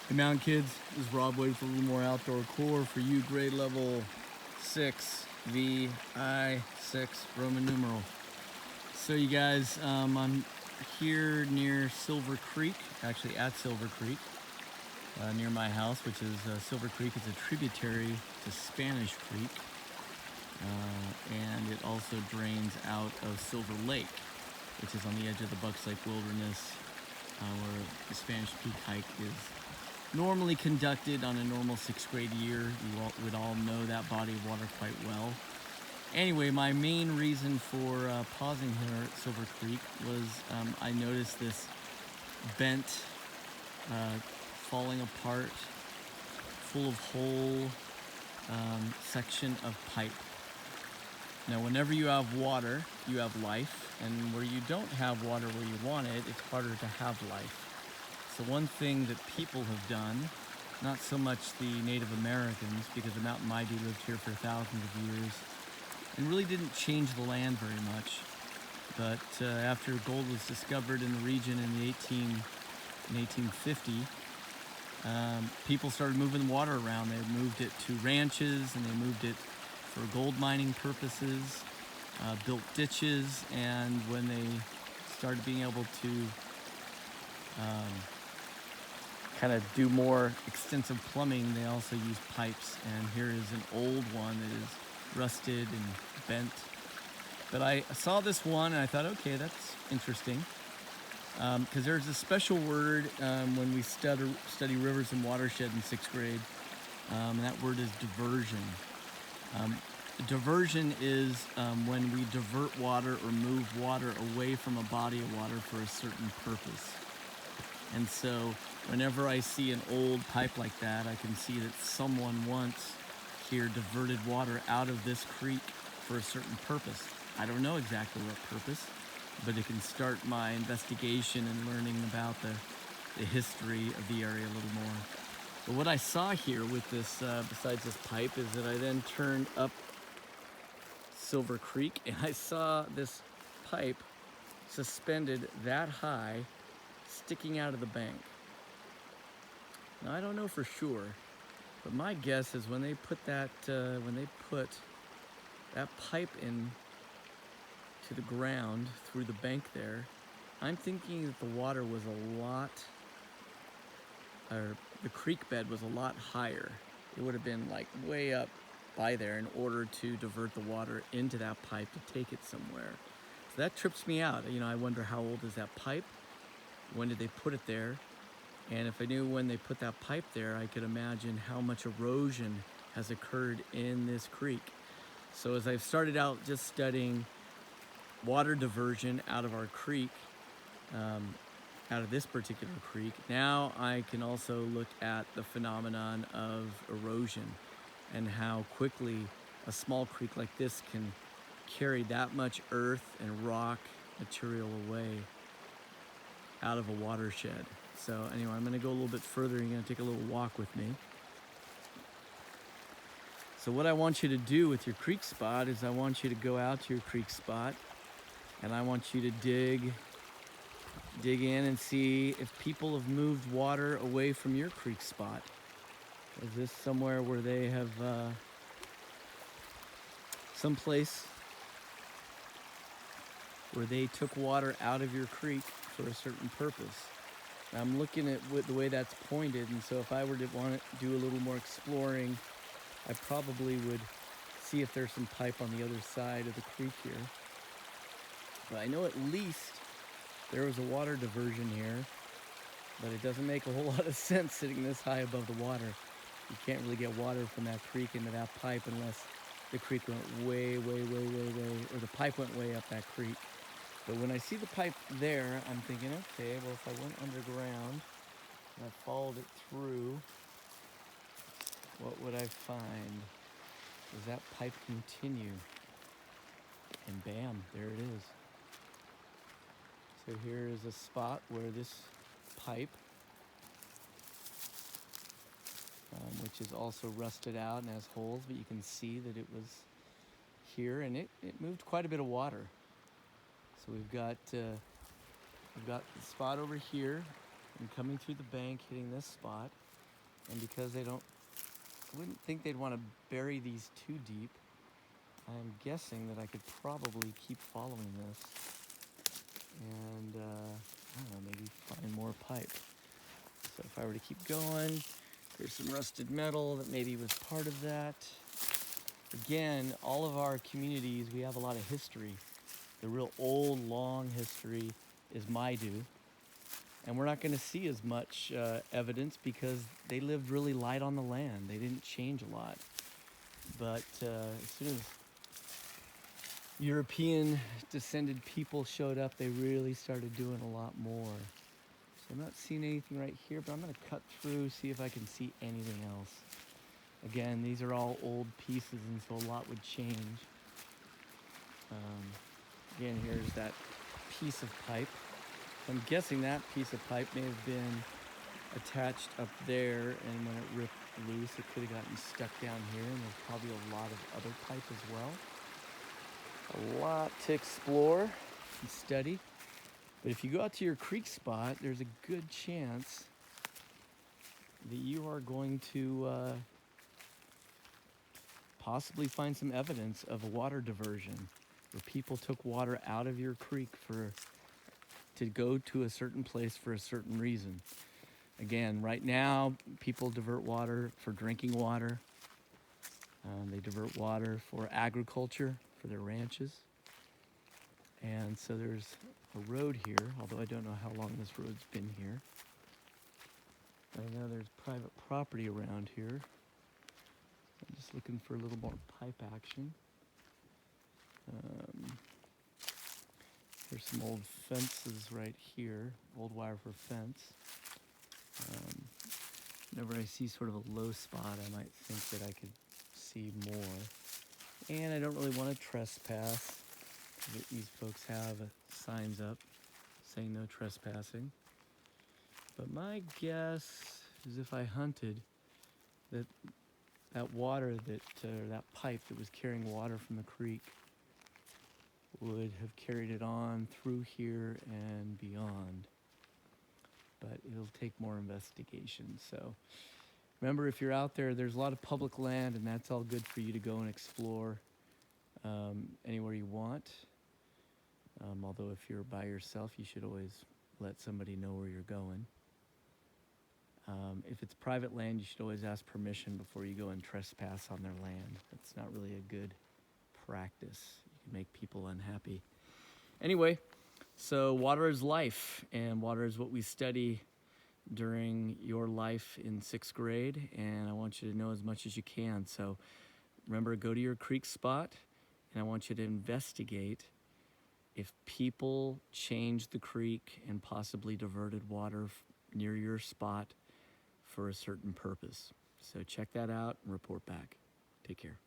Hey Mountain Kids, this is Rob Wade for a little more outdoor core for you, grade level 6, VI6, Roman numeral. So you guys, I'm here near Silver Creek, actually at Silver Creek, near my house, which is Silver Creek. It's a tributary to Spanish Creek, and it also drains out of Silver Lake, which is on the edge of the Bucks Lake Wilderness, where the Spanish Peak hike is normally conducted on a normal 6th grade year. You would all know that body of water quite well. Anyway, my main reason for pausing here at Silver Creek was I noticed this bent, falling apart, full of hole section of pipe. Now, whenever you have water, you have life, and where you don't have water where you want it, it's harder to have life. So one thing that people have done, not so much the Native Americans, because the Mountain Mighty lived here for thousands of years and really didn't change the land very much. But after gold was discovered in the region in 1850, people started moving water around. They moved it to ranches and they moved it for gold mining purposes, built ditches, and when they started being able to kind of do more extensive plumbing, they also used pipes. And here is an old one that is rusted and bent. But I saw this one and I thought, okay, that's interesting. Because there's a special word when we study rivers and watershed in 6th grade, and that word is diversion. Diversion is when we divert water or move water away from a body of water for a certain purpose. And so whenever I see an old pipe like that, I can see that someone once here diverted water out of this creek for a certain purpose. I don't know exactly what purpose, but it can start my investigation and learning about the history of the area a little more. But what I saw here with this, besides this pipe, is that I then turned up Silver Creek and I saw this pipe suspended that high, sticking out of the bank. Now I don't know for sure, but my guess is when they put that pipe in to the ground through the bank there, I'm thinking that the water was the creek bed was a lot higher. It would have been like way up by there in order to divert the water into that pipe to take it somewhere. So that trips me out. You know, I wonder how old is that pipe? When did they put it there? And if I knew when they put that pipe there, I could imagine how much erosion has occurred in this creek. So as I've started out just studying water diversion out of our creek, out of this particular creek, now I can also look at the phenomenon of erosion and how quickly a small creek like this can carry that much earth and rock material away out of a watershed. So anyway, I'm going to go a little bit further. You're going to take a little walk with me. So what I want you to do with your creek spot is I want you to go out to your creek spot and I want you to dig in and see if people have moved water away from your creek spot. Is this somewhere where they have someplace where they took water out of your creek for a certain purpose? I'm looking at the way that's pointed, and so if I were to want to do a little more exploring, I probably would see if there's some pipe on the other side of the creek here. But I know at least there was a water diversion here, but it doesn't make a whole lot of sense sitting this high above the water. You can't really get water from that creek into that pipe unless the creek went way, or the pipe went way up that creek. But when I see the pipe there, I'm thinking, okay, well, if I went underground and I followed it through, what would I find? Does that pipe continue? And bam, there it is. So here is a spot where this pipe, which is also rusted out and has holes, but you can see that it was here, and it moved quite a bit of water. So we've got the spot over here, and coming through the bank, hitting this spot. And because I wouldn't think they'd want to bury these too deep, I'm guessing that I could probably keep following this and, I don't know, maybe find more pipe. So if I were to keep going, there's some rusted metal that maybe was part of that. Again, all of our communities, we have a lot of history. The real old, long history is Maidu. And we're not going to see as much evidence because they lived really light on the land. They didn't change a lot. But as soon as European descended people showed up, they really started doing a lot more. So I'm not seeing anything right here, but I'm going to cut through, see if I can see anything else. Again, these are all old pieces, and so a lot would change. Again, here's that piece of pipe. I'm guessing that piece of pipe may have been attached up there, and when it ripped loose, it could have gotten stuck down here, and there's probably a lot of other pipe as well. A lot to explore and study. But if you go out to your creek spot, there's a good chance that you are going to possibly find some evidence of a water diversion, where people took water out of your creek to go to a certain place for a certain reason. Again, right now, people divert water for drinking water. They divert water for agriculture, for their ranches. And so there's a road here, although I don't know how long this road's been here. I know there's private property around here. I'm just looking for a little more pipe action. There's some old fences right here, old wire for fence. Whenever I see sort of a low spot, I might think that I could see more. And I don't really want to trespass. These folks have signs up saying no trespassing. But my guess is if I hunted, that water that pipe that was carrying water from the creek would have carried it on through here and beyond. But it'll take more investigation. So remember, if you're out there, there's a lot of public land, and that's all good for you to go and explore anywhere you want. Although if you're by yourself, you should always let somebody know where you're going. If it's private land, you should always ask permission before you go and trespass on their land. That's not really a good practice. You can make people unhappy. Anyway, so water is life, and water is what we study during your life in 6th grade, and I want you to know as much as you can. So remember, go to your creek spot, and I want you to investigate if people changed the creek and possibly diverted water near your spot for a certain purpose. So check that out and report back. Take care.